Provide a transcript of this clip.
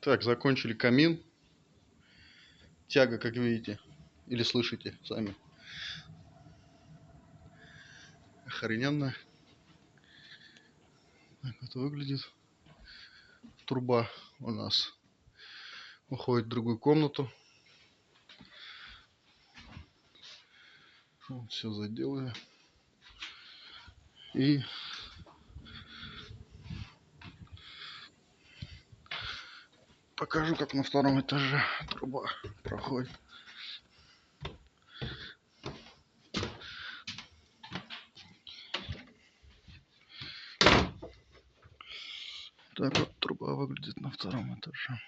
Так, закончили камин. Тяга, как видите, или слышите сами, охрененно. Так вот выглядит. Труба у нас уходит в другую комнату. Вот, все заделали. И покажу, как на втором этаже труба проходит. Так вот труба выглядит на втором этаже.